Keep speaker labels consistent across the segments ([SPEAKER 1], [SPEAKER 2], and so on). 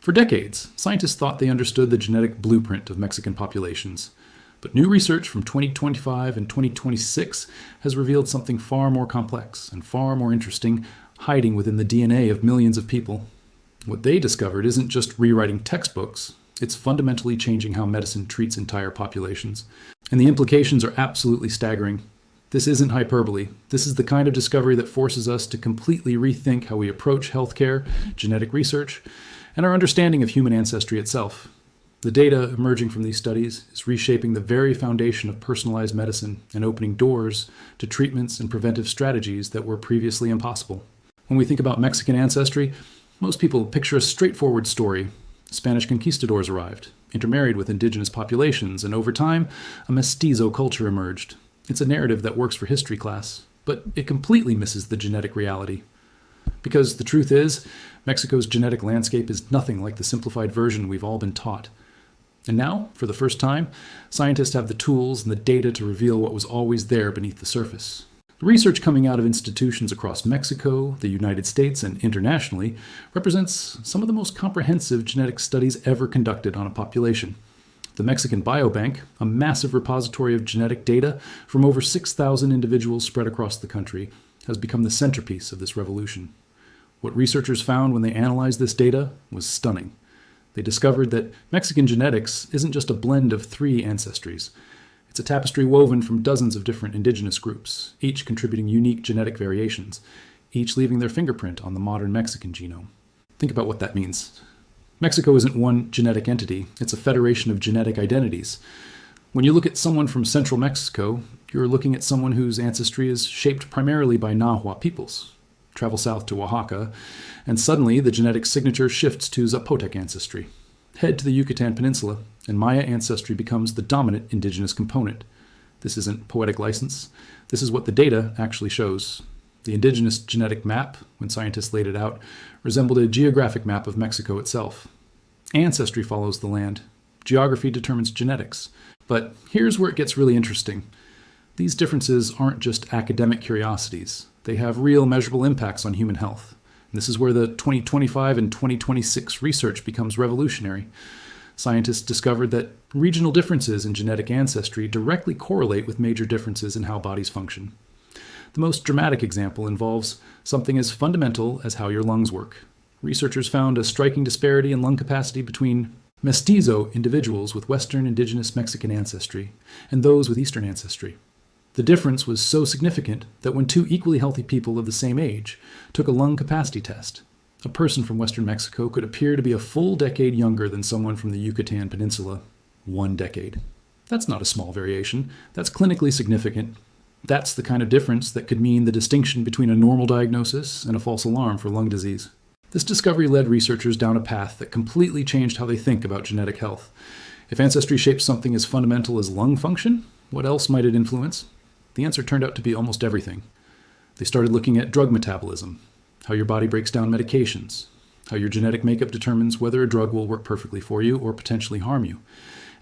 [SPEAKER 1] For decades, scientists thought they understood the genetic blueprint of Mexican populations. But new research from 2025 and 2026 has revealed something far more complex and far more interesting, hiding within the DNA of millions of people. What they discovered isn't just rewriting textbooks, it's fundamentally changing how medicine treats entire populations. And the implications are absolutely staggering. This isn't hyperbole. This is the kind of discovery that forces us to completely rethink how we approach healthcare, genetic research, and our understanding of human ancestry itself. The data emerging from these studies is reshaping the very foundation of personalized medicine and opening doors to treatments and preventive strategies that were previously impossible. When we think about Mexican ancestry, most people picture a straightforward story. Spanish conquistadors arrived, intermarried with indigenous populations, and over time, a mestizo culture emerged. It's a narrative that works for history class, but it completely misses the genetic reality. Because the truth is, Mexico's genetic landscape is nothing like the simplified version we've all been taught. And now, for the first time, scientists have the tools and the data to reveal what was always there beneath the surface. The research coming out of institutions across Mexico, the United States, and internationally represents some of the most comprehensive genetic studies ever conducted on a population. The Mexican Biobank, a massive repository of genetic data from over 6,000 individuals spread across the country, has become the centerpiece of this revolution. What researchers found when they analyzed this data was stunning. They discovered that Mexican genetics isn't just a blend of 3 ancestries. It's a tapestry woven from dozens of different indigenous groups, each contributing unique genetic variations, each leaving their fingerprint on the modern Mexican genome. Think about what that means. Mexico isn't one genetic entity, it's a federation of genetic identities. When you look at someone from central Mexico, you're looking at someone whose ancestry is shaped primarily by Nahua peoples. Travel south to Oaxaca, and suddenly the genetic signature shifts to Zapotec ancestry. Head to the Yucatan Peninsula, and Maya ancestry becomes the dominant indigenous component. This isn't poetic license. This is what the data actually shows. The indigenous genetic map, when scientists laid it out, resembled a geographic map of Mexico itself. Ancestry follows the land. Geography determines genetics. But here's where it gets really interesting. These differences aren't just academic curiosities. They have real measurable impacts on human health. And this is where the 2025 and 2026 research becomes revolutionary. Scientists discovered that regional differences in genetic ancestry directly correlate with major differences in how bodies function. The most dramatic example involves something as fundamental as how your lungs work. Researchers found a striking disparity in lung capacity between mestizo individuals with Western indigenous Mexican ancestry and those with Eastern ancestry. The difference was so significant that when 2 equally healthy people of the same age took a lung capacity test, a person from Western Mexico could appear to be a full decade younger than someone from the Yucatan Peninsula. 1 decade. That's not a small variation. That's clinically significant. That's the kind of difference that could mean the distinction between a normal diagnosis and a false alarm for lung disease. This discovery led researchers down a path that completely changed how they think about genetic health. If ancestry shapes something as fundamental as lung function, what else might it influence? The answer turned out to be almost everything. They started looking at drug metabolism, how your body breaks down medications, how your genetic makeup determines whether a drug will work perfectly for you or potentially harm you.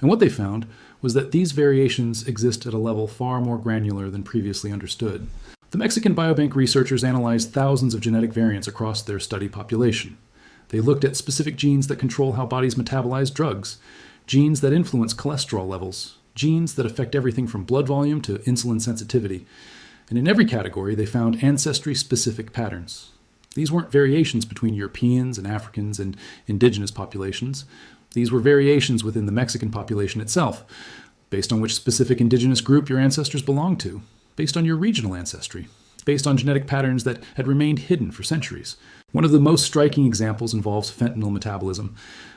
[SPEAKER 1] And what they found was that these variations exist at a level far more granular than previously understood. The Mexican Biobank researchers analyzed thousands of genetic variants across their study population. They looked at specific genes that control how bodies metabolize drugs, genes that influence cholesterol levels, genes that affect everything from blood volume to insulin sensitivity. And in every category, they found ancestry-specific patterns. These weren't variations between Europeans and Africans and indigenous populations. These were variations within the Mexican population itself, based on which specific indigenous group your ancestors belonged to, based on your regional ancestry, based on genetic patterns that had remained hidden for centuries. One of the most striking examples involves fentanyl metabolism.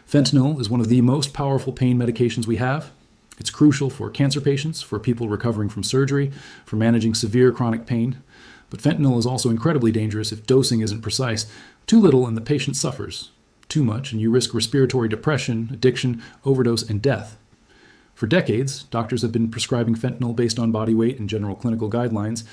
[SPEAKER 1] Fentanyl is one of the most powerful pain medications we have. It's crucial for cancer patients, for people recovering from surgery, for managing severe chronic pain. But fentanyl is also incredibly dangerous if dosing isn't precise. Too little and the patient suffers. Too much and you risk respiratory depression, addiction, overdose, and death. For decades, doctors have been prescribing fentanyl based on body weight and general clinical guidelines,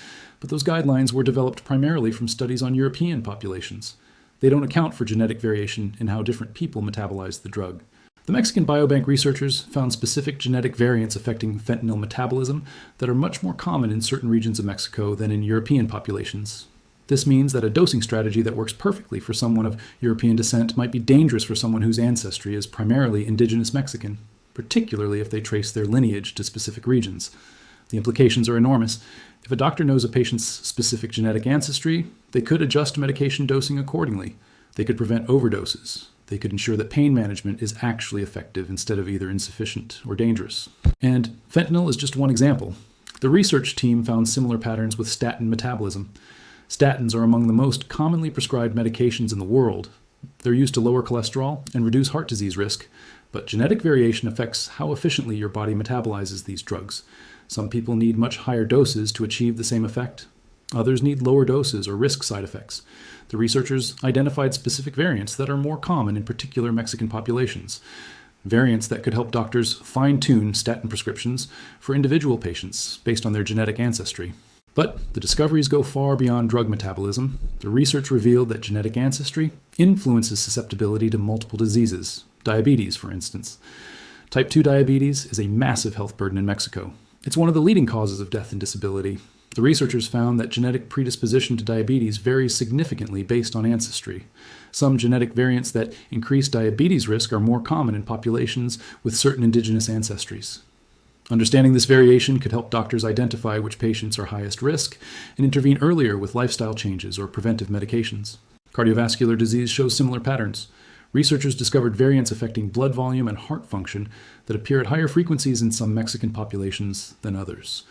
[SPEAKER 1] but those guidelines were developed primarily from studies on European populations. They don't account for genetic variation in how different people metabolize the drug. The Mexican Biobank researchers found specific genetic variants affecting fentanyl metabolism that are much more common in certain regions of Mexico than in European populations. This means that a dosing strategy that works perfectly for someone of European descent might be dangerous for someone whose ancestry is primarily indigenous Mexican, particularly if they trace their lineage to specific regions. The implications are enormous. If a doctor knows a patient's specific genetic ancestry, they could adjust medication dosing accordingly. They could prevent overdoses. They could ensure that pain management is actually effective instead of either insufficient or dangerous. And fentanyl is just one example. The research team found similar patterns with statin metabolism. Statins are among the most commonly prescribed medications in the world. They're used to lower cholesterol and reduce heart disease risk, but genetic variation affects how efficiently your body metabolizes these drugs. Some people need much higher doses to achieve the same effect. Others need lower doses or risk side effects. The researchers identified specific variants that are more common in particular Mexican populations, variants that could help doctors fine-tune statin prescriptions for individual patients based on their genetic ancestry. But the discoveries go far beyond drug metabolism. The research revealed that genetic ancestry influences susceptibility to multiple diseases, diabetes, for instance. Type 2 diabetes is a massive health burden in Mexico. It's one of the leading causes of death and disability. The researchers found that genetic predisposition to diabetes varies significantly based on ancestry. Some genetic variants that increase diabetes risk are more common in populations with certain indigenous ancestries. Understanding this variation could help doctors identify which patients are highest risk and intervene earlier with lifestyle changes or preventive medications. Cardiovascular disease shows similar patterns. Researchers discovered variants affecting blood volume and heart function that appear at higher frequencies in some Mexican populations than others.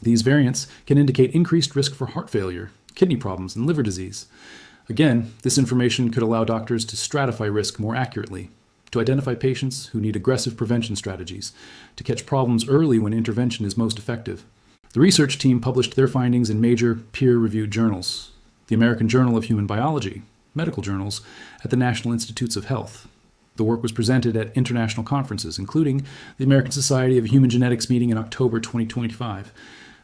[SPEAKER 1] These variants can indicate increased risk for heart failure, kidney problems, and liver disease. Again, this information could allow doctors to stratify risk more accurately, to identify patients who need aggressive prevention strategies, to catch problems early when intervention is most effective. The research team published their findings in major peer-reviewed journals, the American Journal of Human Biology, medical journals, at the National Institutes of Health. The work was presented at international conferences, including the American Society of Human Genetics meeting in October 2025,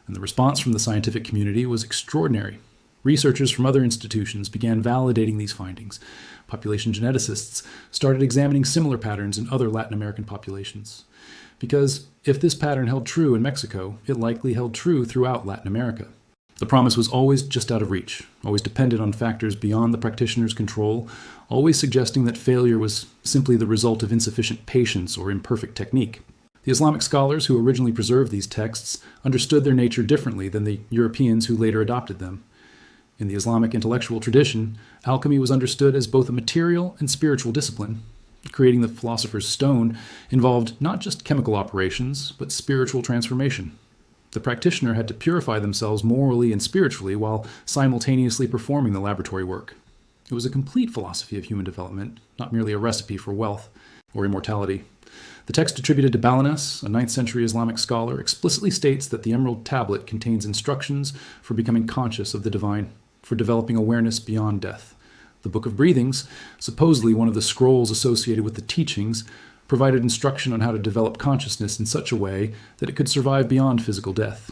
[SPEAKER 1] and the response from the scientific community was extraordinary. Researchers from other institutions began validating these findings. Population geneticists started examining similar patterns in other Latin American populations. Because if this pattern held true in Mexico, it likely held true throughout Latin America. The promise was always just out of reach, always dependent on factors beyond the practitioner's control, always suggesting that failure was simply the result of insufficient patience or imperfect technique. The Islamic scholars who originally preserved these texts understood their nature differently than the Europeans who later adopted them. In the Islamic intellectual tradition, alchemy was understood as both a material and spiritual discipline. Creating the philosopher's stone involved not just chemical operations, but spiritual transformation. The practitioner had to purify themselves morally and spiritually while simultaneously performing the laboratory work. It was a complete philosophy of human development, not merely a recipe for wealth or immortality. The text attributed to Balanas, a 9th century Islamic scholar, explicitly states that the Emerald Tablet contains instructions for becoming conscious of the divine, for developing awareness beyond death. The Book of Breathings, supposedly one of the scrolls associated with the teachings, provided instruction on how to develop consciousness in such a way that it could survive beyond physical death.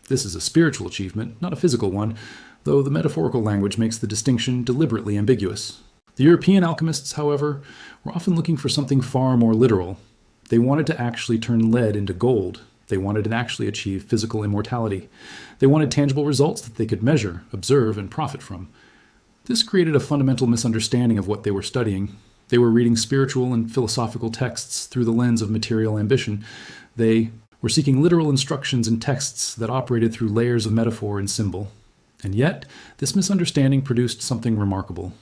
[SPEAKER 1] This is a spiritual achievement, not a physical one, though the metaphorical language makes the distinction deliberately ambiguous. The European alchemists, however, were often looking for something far more literal. They wanted to actually turn lead into gold. They wanted to actually achieve physical immortality. They wanted tangible results that they could measure, observe, and profit from. This created a fundamental misunderstanding of what they were studying. They were reading spiritual and philosophical texts through the lens of material ambition. They were seeking literal instructions in texts that operated through layers of metaphor and symbol. And yet, this misunderstanding produced something remarkable.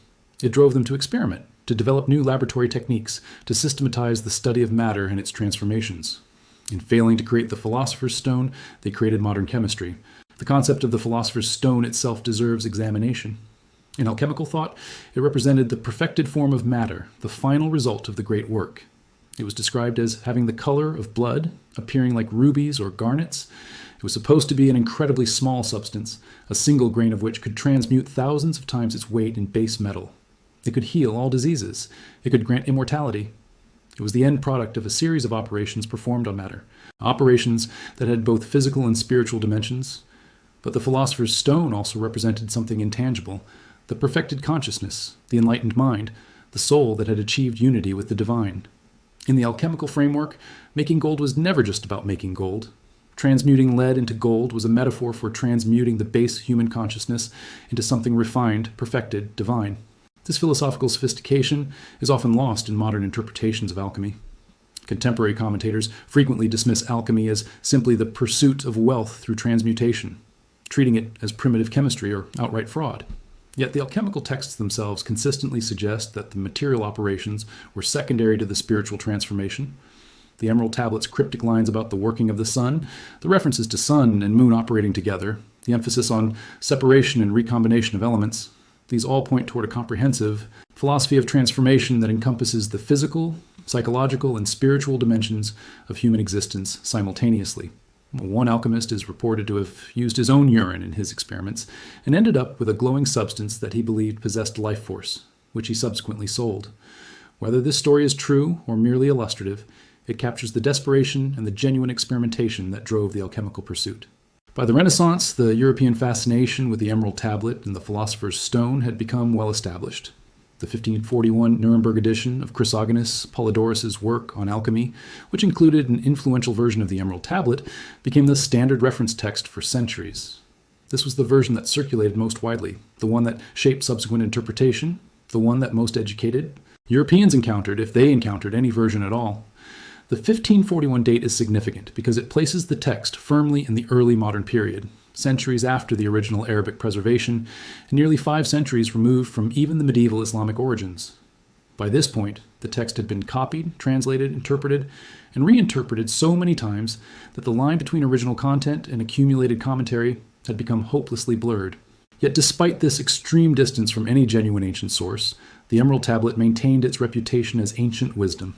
[SPEAKER 1] It drove them to experiment, to develop new laboratory techniques, to systematize the study of matter and its transformations. In failing to create the philosopher's stone, they created modern chemistry. The concept of the philosopher's stone itself deserves examination. In alchemical thought, it represented the perfected form of matter, the final result of the great work. It was described as having the color of blood, appearing like rubies or garnets. It was supposed to be an incredibly small substance, a single grain of which could transmute thousands of times its weight in base metal. It could heal all diseases. It could grant immortality. It was the end product of a series of operations performed on matter, operations that had both physical and spiritual dimensions. But the philosopher's stone also represented something intangible, the perfected consciousness, the enlightened mind, the soul that had achieved unity with the divine. In the alchemical framework, making gold was never just about making gold. Transmuting lead into gold was a metaphor for transmuting the base human consciousness into something refined, perfected, divine. This philosophical sophistication is often lost in modern interpretations of alchemy. Contemporary commentators frequently dismiss alchemy as simply the pursuit of wealth through transmutation, treating it as primitive chemistry or outright fraud. Yet the alchemical texts themselves consistently suggest that the material operations were secondary to the spiritual transformation. The Emerald Tablet's cryptic lines about the working of the sun, the references to sun and moon operating together, the emphasis on separation and recombination of elements, these all point toward a comprehensive philosophy of transformation that encompasses the physical, psychological, and spiritual dimensions of human existence simultaneously. One alchemist is reported to have used his own urine in his experiments and ended up with a glowing substance that he believed possessed life force, which he subsequently sold. Whether this story is true or merely illustrative, it captures the desperation and the genuine experimentation that drove the alchemical pursuit. By the Renaissance, the European fascination with the Emerald Tablet and the Philosopher's Stone had become well established. The 1541 Nuremberg edition of Chrysogonus Polydorus's work on alchemy, which included an influential version of the Emerald Tablet, became the standard reference text for centuries. This was the version that circulated most widely, the one that shaped subsequent interpretation, the one that most educated Europeans encountered, if they encountered any version at all. The 1541 date is significant because it places the text firmly in the early modern period, centuries after the original Arabic preservation, and nearly 5 centuries removed from even the medieval Islamic origins. By this point, the text had been copied, translated, interpreted, and reinterpreted so many times that the line between original content and accumulated commentary had become hopelessly blurred. Yet despite this extreme distance from any genuine ancient source, the Emerald Tablet maintained its reputation as ancient wisdom.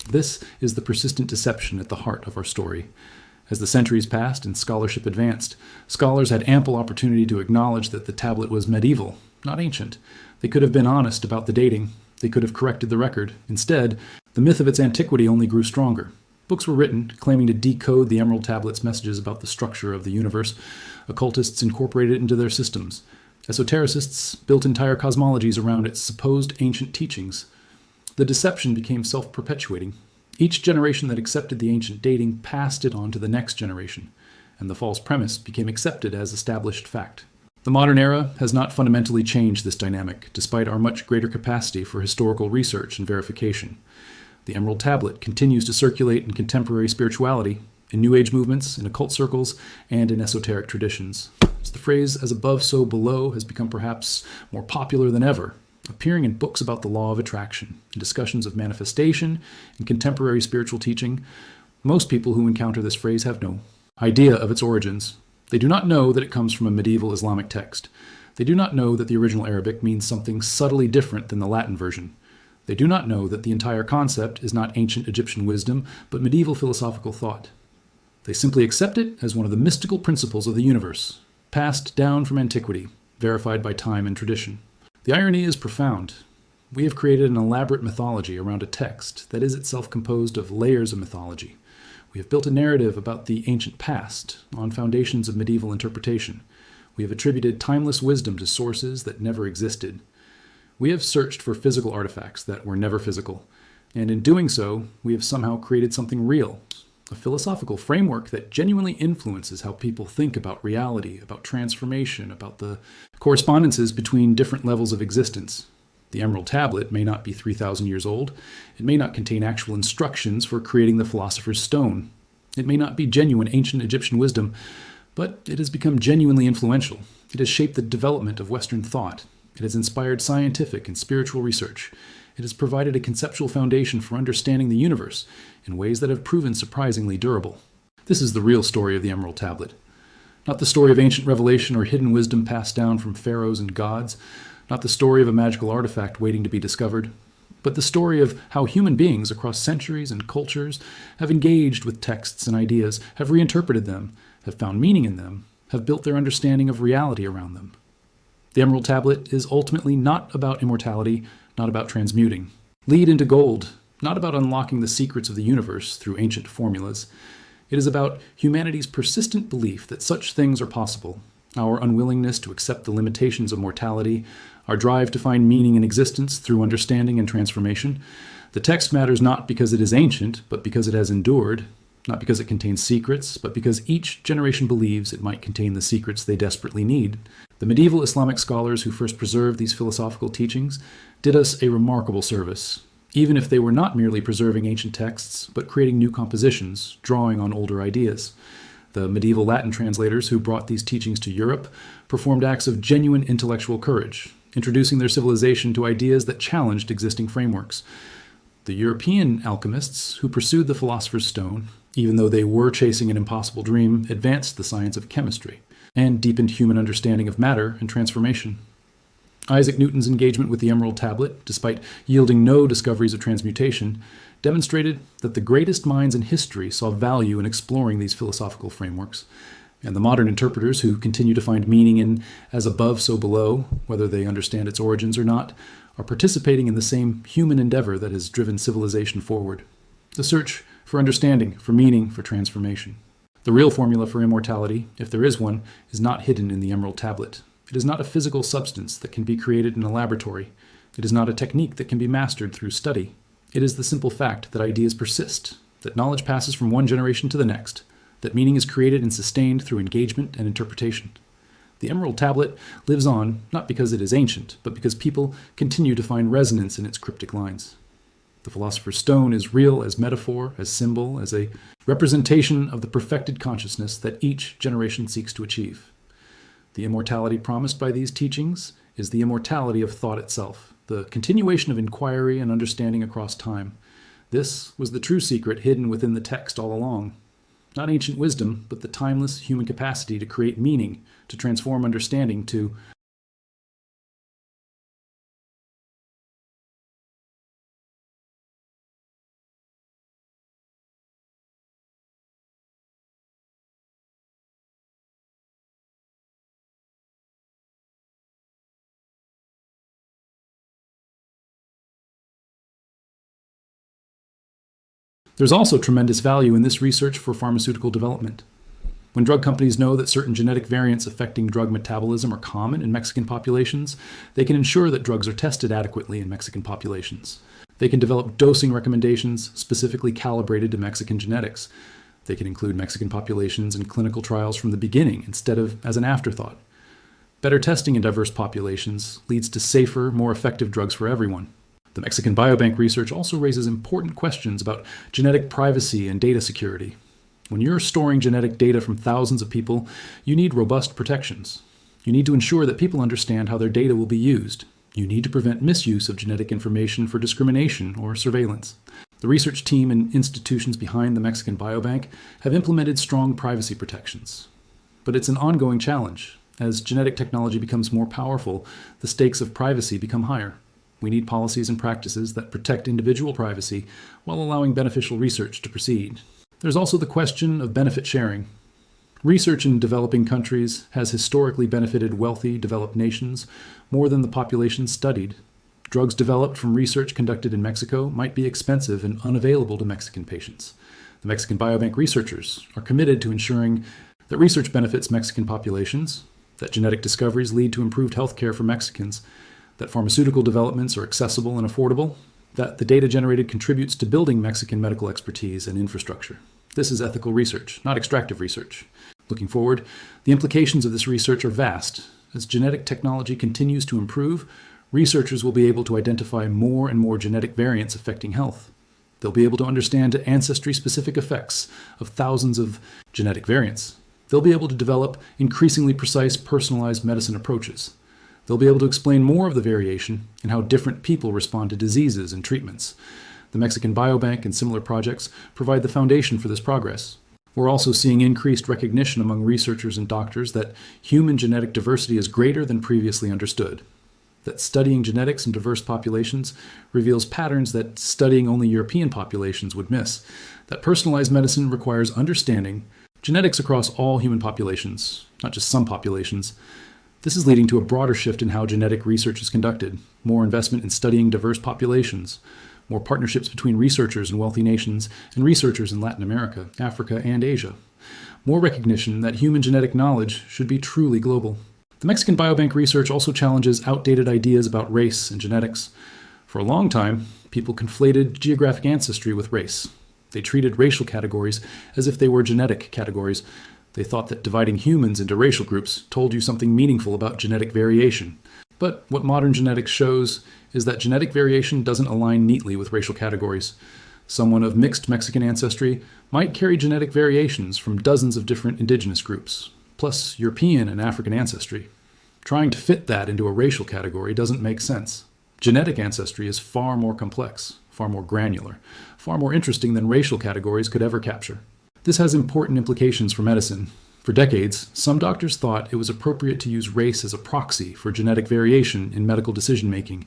[SPEAKER 1] This is the persistent deception at the heart of our story. As the centuries passed and scholarship advanced, scholars had ample opportunity to acknowledge that the tablet was medieval, not ancient. They could have been honest about the dating. They could have corrected the record. Instead, the myth of its antiquity only grew stronger. Books were written claiming to decode the Emerald Tablet's messages about the structure of the universe. Occultists incorporated it into their systems. Esotericists built entire cosmologies around its supposed ancient teachings. The deception became self-perpetuating. Each generation that accepted the ancient dating passed it on to the next generation, and the false premise became accepted as established fact. The modern era has not fundamentally changed this dynamic, despite our much greater capacity for historical research and verification. The Emerald Tablet continues to circulate in contemporary spirituality, in New Age movements, in occult circles, and in esoteric traditions. So the phrase, "as above, so below," has become perhaps more popular than ever, appearing in books about the law of attraction, in discussions of manifestation, in contemporary spiritual teaching. Most people who encounter this phrase have no idea of its origins. They do not know that it comes from a medieval Islamic text. They do not know that the original Arabic means something subtly different than the Latin version. They do not know that the entire concept is not ancient Egyptian wisdom, but medieval philosophical thought. They simply accept it as one of the mystical principles of the universe, passed down from antiquity, verified by time and tradition. The irony is profound. We have created an elaborate mythology around a text that is itself composed of layers of mythology. We have built a narrative about the ancient past on foundations of medieval interpretation. We have attributed timeless wisdom to sources that never existed. We have searched for physical artifacts that were never physical, and in doing so, we have somehow created something real, a philosophical framework that genuinely influences how people think about reality, about transformation, about the correspondences between different levels of existence. The Emerald Tablet may not be 3,000 years old. It may not contain actual instructions for creating the Philosopher's Stone. It may not be genuine ancient Egyptian wisdom, but it has become genuinely influential. It has shaped the development of Western thought. It has inspired scientific and spiritual research. It has provided a conceptual foundation for understanding the universe in ways that have proven surprisingly durable. This is the real story of the Emerald Tablet. Not the story of ancient revelation or hidden wisdom passed down from pharaohs and gods, not the story of a magical artifact waiting to be discovered, but the story of how human beings across centuries and cultures have engaged with texts and ideas, have reinterpreted them, have found meaning in them, have built their understanding of reality around them. The Emerald Tablet is ultimately not about immortality, not about transmuting. Lead into gold, not about unlocking the secrets of the universe through ancient formulas. It is about humanity's persistent belief that such things are possible, our unwillingness to accept the limitations of mortality, our drive to find meaning in existence through understanding and transformation. The text matters not because it is ancient, but because it has endured. not because it contains secrets, but because each generation believes it might contain the secrets they desperately need. The medieval Islamic scholars who first preserved these philosophical teachings did us a remarkable service, even if they were not merely preserving ancient texts, but creating new compositions, drawing on older ideas. The medieval Latin translators who brought these teachings to Europe performed acts of genuine intellectual courage, introducing their civilization to ideas that challenged existing frameworks. The European alchemists who pursued the philosopher's stone, even though they were chasing an impossible dream, advanced the science of chemistry and deepened human understanding of matter and transformation. Isaac Newton's engagement with the Emerald Tablet, despite yielding no discoveries of transmutation, demonstrated that the greatest minds in history saw value in exploring these philosophical frameworks, and the modern interpreters who continue to find meaning in as above, so below, whether they understand its origins or not, are participating in the same human endeavor that has driven civilization forward. The search for understanding, for meaning, for transformation. The real formula for immortality, if there is one, is not hidden in the Emerald Tablet. It is not a physical substance that can be created in a laboratory. It is not a technique that can be mastered through study. It is the simple fact that ideas persist, that knowledge passes from one generation to the next, that meaning is created and sustained through engagement and interpretation. The Emerald Tablet lives on not because it is ancient, but because people continue to find resonance in its cryptic lines. The philosopher's stone is real as metaphor, as symbol, as a representation of the perfected consciousness that each generation seeks to achieve. The immortality promised by these teachings is the immortality of thought itself, the continuation of inquiry and understanding across time. This was the true secret hidden within the text all along. Not ancient wisdom, but the timeless human capacity to create meaning, to transform understanding, to There's also tremendous value in this research for pharmaceutical development. When drug companies know that certain genetic variants affecting drug metabolism are common in Mexican populations, they can ensure that drugs are tested adequately in Mexican populations. They can develop dosing recommendations specifically calibrated to Mexican genetics. They can include Mexican populations in clinical trials from the beginning instead of as an afterthought. Better testing in diverse populations leads to safer, more effective drugs for everyone. The Mexican Biobank research also raises important questions about genetic privacy and data security. When you're storing genetic data from thousands of people, you need robust protections. You need to ensure that people understand how their data will be used. You need to prevent misuse of genetic information for discrimination or surveillance. The research team and institutions behind the Mexican Biobank have implemented strong privacy protections. But it's an ongoing challenge. As genetic technology becomes more powerful, the stakes of privacy become higher. We need policies and practices that protect individual privacy while allowing beneficial research to proceed. There's also the question of benefit sharing. Research in developing countries has historically benefited wealthy, developed nations more than the population studied. Drugs developed from research conducted in Mexico might be expensive and unavailable to Mexican patients. The Mexican Biobank researchers are committed to ensuring that research benefits Mexican populations, that genetic discoveries lead to improved health care for Mexicans, that pharmaceutical developments are accessible and affordable, that the data generated contributes to building Mexican medical expertise and infrastructure. This is ethical research, not extractive research. Looking forward, the implications of this research are vast. As genetic technology continues to improve, researchers will be able to identify more and more genetic variants affecting health. They'll be able to understand ancestry-specific effects of thousands of genetic variants. They'll be able to develop increasingly precise, personalized medicine approaches. They'll be able to explain more of the variation and how different people respond to diseases and treatments. The Mexican Biobank and similar projects provide the foundation for this progress. We're also seeing increased recognition among researchers and doctors that human genetic diversity is greater than previously understood. That studying genetics in diverse populations reveals patterns that studying only European populations would miss. That personalized medicine requires understanding genetics across all human populations, not just some populations. This is leading to a broader shift in how genetic research is conducted, more investment in studying diverse populations, more partnerships between researchers in wealthy nations and researchers in Latin America, Africa, and Asia, more recognition that human genetic knowledge should be truly global. The Mexican Biobank research also challenges outdated ideas about race and genetics. For a long time, people conflated geographic ancestry with race. They treated racial categories as if they were genetic categories. They thought that dividing humans into racial groups told you something meaningful about genetic variation. But what modern genetics shows is that genetic variation doesn't align neatly with racial categories. Someone of mixed Mexican ancestry might carry genetic variations from dozens of different indigenous groups, plus European and African ancestry. Trying to fit that into a racial category doesn't make sense. Genetic ancestry is far more complex, far more granular, far more interesting than racial categories could ever capture. This has important implications for medicine. For decades, some doctors thought it was appropriate to use race as a proxy for genetic variation in medical decision-making.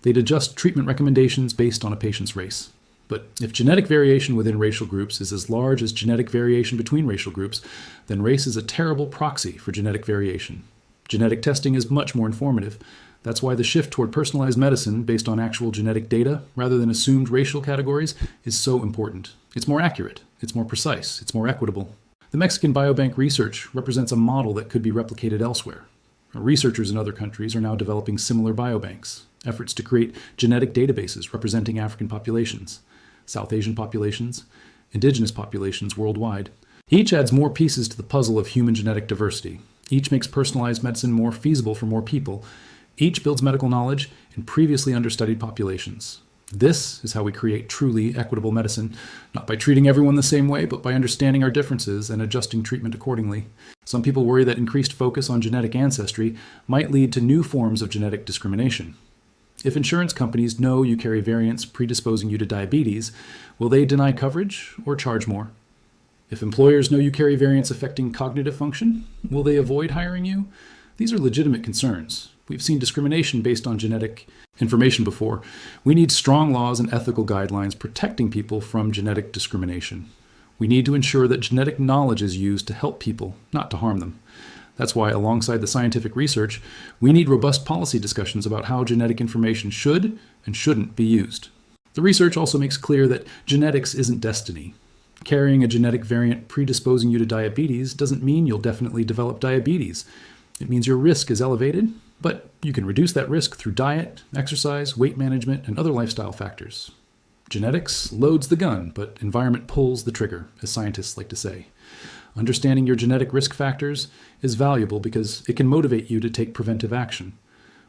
[SPEAKER 1] They'd adjust treatment recommendations based on a patient's race. But if genetic variation within racial groups is as large as genetic variation between racial groups, then race is a terrible proxy for genetic variation. Genetic testing is much more informative. That's why the shift toward personalized medicine based on actual genetic data, rather than assumed racial categories, is so important. It's more accurate, it's more precise, it's more equitable. The Mexican Biobank research represents a model that could be replicated elsewhere. Researchers in other countries are now developing similar biobanks, efforts to create genetic databases representing African populations, South Asian populations, indigenous populations worldwide. Each adds more pieces to the puzzle of human genetic diversity. Each makes personalized medicine more feasible for more people. Each builds medical knowledge in previously understudied populations. This is how we create truly equitable medicine, not by treating everyone the same way, but by understanding our differences and adjusting treatment accordingly. Some people worry that increased focus on genetic ancestry might lead to new forms of genetic discrimination. If insurance companies know you carry variants predisposing you to diabetes, will they deny coverage or charge more? If employers know you carry variants affecting cognitive function, will they avoid hiring you? These are legitimate concerns. We've seen discrimination based on genetic information before. We need strong laws and ethical guidelines protecting people from genetic discrimination. We need to ensure that genetic knowledge is used to help people, not to harm them. That's why, alongside the scientific research, we need robust policy discussions about how genetic information should and shouldn't be used. The research also makes clear that genetics isn't destiny. Carrying a genetic variant predisposing you to diabetes doesn't mean you'll definitely develop diabetes. It means your risk is elevated, but you can reduce that risk through diet, exercise, weight management, and other lifestyle factors. Genetics loads the gun, but environment pulls the trigger, as scientists like to say. Understanding your genetic risk factors is valuable because it can motivate you to take preventive action.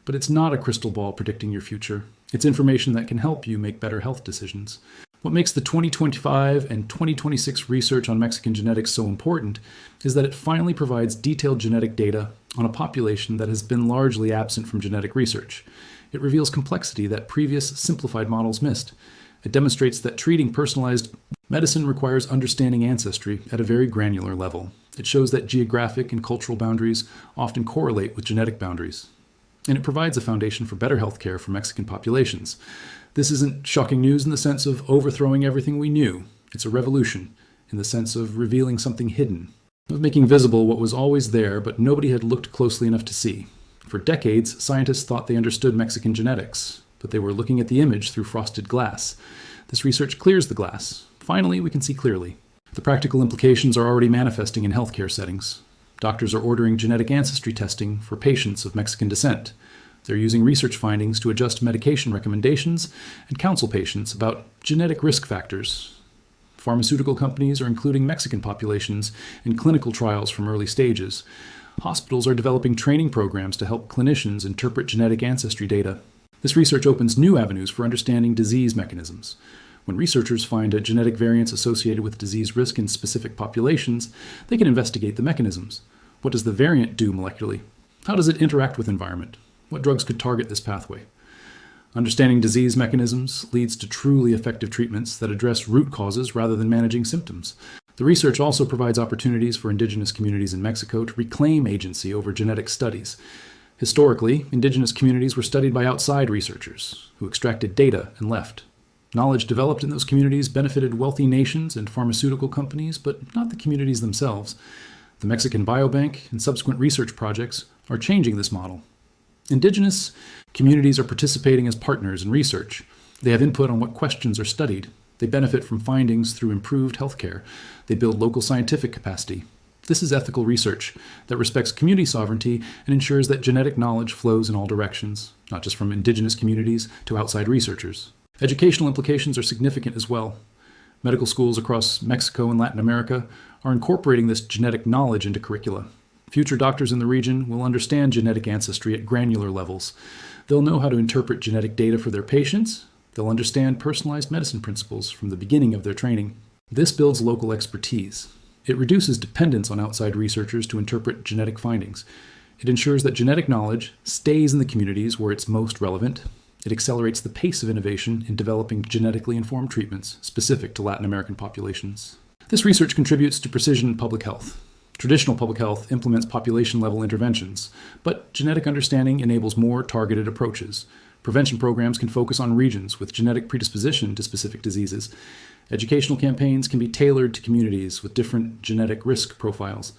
[SPEAKER 1] But it's not a crystal ball predicting your future. It's information that can help you make better health decisions. What makes the 2025 and 2026 research on Mexican genetics so important is that it finally provides detailed genetic data on a population that has been largely absent from genetic research. It reveals complexity that previous simplified models missed. It demonstrates that treating personalized medicine requires understanding ancestry at a very granular level. It shows that geographic and cultural boundaries often correlate with genetic boundaries. And it provides a foundation for better health care for Mexican populations. This isn't shocking news in the sense of overthrowing everything we knew. It's a revolution in the sense of revealing something hidden, of making visible what was always there but nobody had looked closely enough to see. For decades, scientists thought they understood Mexican genetics, but they were looking at the image through frosted glass. This research clears the glass. Finally, we can see clearly. The practical implications are already manifesting in healthcare settings. Doctors are ordering genetic ancestry testing for patients of Mexican descent. They're using research findings to adjust medication recommendations and counsel patients about genetic risk factors. Pharmaceutical companies are including Mexican populations in clinical trials from early stages. Hospitals are developing training programs to help clinicians interpret genetic ancestry data. This research opens new avenues for understanding disease mechanisms. When researchers find genetic variants associated with disease risk in specific populations, they can investigate the mechanisms. What does the variant do molecularly? How does it interact with environment? What drugs could target this pathway? Understanding disease mechanisms leads to truly effective treatments that address root causes rather than managing symptoms. The research also provides opportunities for indigenous communities in Mexico to reclaim agency over genetic studies. Historically, indigenous communities were studied by outside researchers who extracted data and left. Knowledge developed in those communities benefited wealthy nations and pharmaceutical companies, but not the communities themselves. The Mexican Biobank and subsequent research projects are changing this model. Indigenous communities are participating as partners in research. They have input on what questions are studied. They benefit from findings through improved healthcare. They build local scientific capacity. This is ethical research that respects community sovereignty and ensures that genetic knowledge flows in all directions, not just from indigenous communities to outside researchers. Educational implications are significant as well. Medical schools across Mexico and Latin America are incorporating this genetic knowledge into curricula. Future doctors in the region will understand genetic ancestry at granular levels. They'll know how to interpret genetic data for their patients. They'll understand personalized medicine principles from the beginning of their training. This builds local expertise. It reduces dependence on outside researchers to interpret genetic findings. It ensures that genetic knowledge stays in the communities where it's most relevant. It accelerates the pace of innovation in developing genetically informed treatments specific to Latin American populations. This research contributes to precision public health. Traditional public health implements population-level interventions, but genetic understanding enables more targeted approaches. Prevention programs can focus on regions with genetic predisposition to specific diseases. Educational campaigns can be tailored to communities with different genetic risk profiles.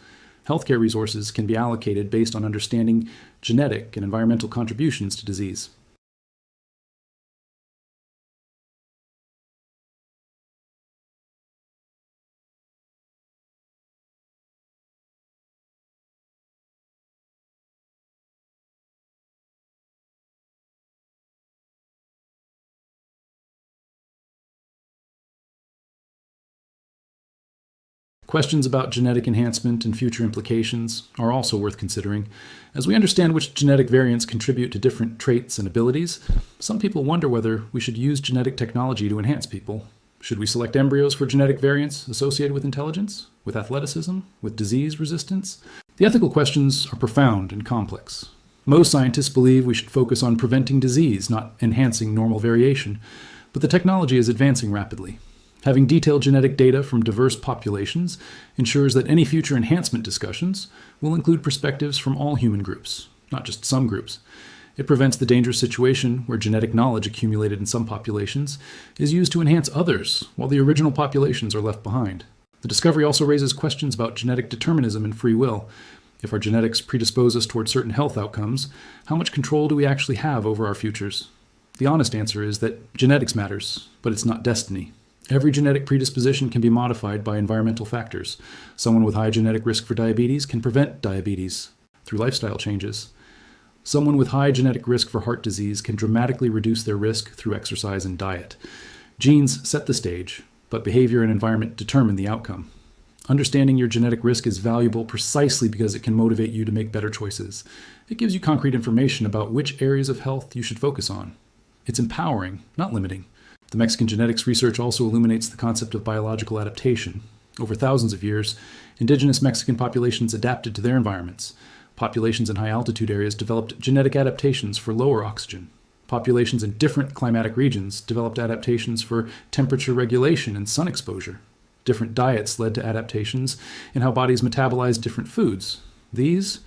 [SPEAKER 1] Healthcare resources can be allocated based on understanding genetic and environmental contributions to disease. Questions about genetic enhancement and future implications are also worth considering. As we understand which genetic variants contribute to different traits and abilities, some people wonder whether we should use genetic technology to enhance people. Should we select embryos for genetic variants associated with intelligence, with athleticism, with disease resistance? The ethical questions are profound and complex. Most scientists believe we should focus on preventing disease, not enhancing normal variation, but the technology is advancing rapidly. Having detailed genetic data from diverse populations ensures that any future enhancement discussions will include perspectives from all human groups, not just some groups. It prevents the dangerous situation where genetic knowledge accumulated in some populations is used to enhance others, while the original populations are left behind. The discovery also raises questions about genetic determinism and free will. If our genetics predispose us toward certain health outcomes, how much control do we actually have over our futures? The honest answer is that genetics matters, but it's not destiny. Every genetic predisposition can be modified by environmental factors. Someone with high genetic risk for diabetes can prevent diabetes through lifestyle changes. Someone with high genetic risk for heart disease can dramatically reduce their risk through exercise and diet. Genes set the stage, but behavior and environment determine the outcome. Understanding your genetic risk is valuable precisely because it can motivate you to make better choices. It gives you concrete information about which areas of health you should focus on. It's empowering, not limiting. The Mexican genetics research also illuminates the concept of biological adaptation. Over thousands of years, indigenous Mexican populations adapted to their environments. Populations in high-altitude areas developed genetic adaptations for lower oxygen. Populations in different climatic regions developed adaptations for temperature regulation and sun exposure. Different diets led to adaptations in how bodies metabolize different foods. These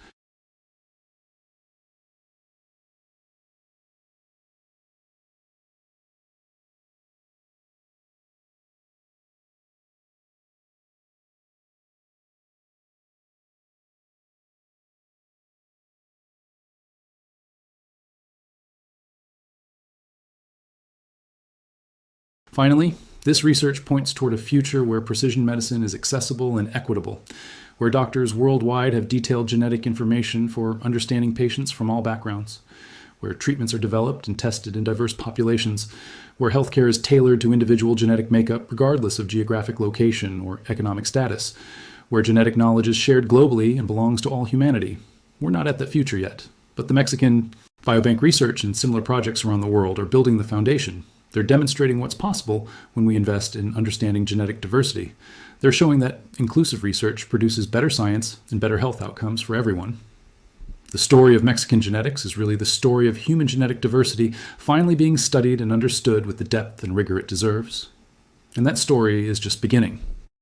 [SPEAKER 1] Finally, this research points toward a future where precision medicine is accessible and equitable, where doctors worldwide have detailed genetic information for understanding patients from all backgrounds, where treatments are developed and tested in diverse populations, where healthcare is tailored to individual genetic makeup regardless of geographic location or economic status, where genetic knowledge is shared globally and belongs to all humanity. We're not at that future yet, but the Mexican biobank research and similar projects around the world are building the foundation. They're demonstrating what's possible when we invest in understanding genetic diversity. They're showing that inclusive research produces better science and better health outcomes for everyone. The story of Mexican genetics is really the story of human genetic diversity finally being studied and understood with the depth and rigor it deserves. And that story is just beginning.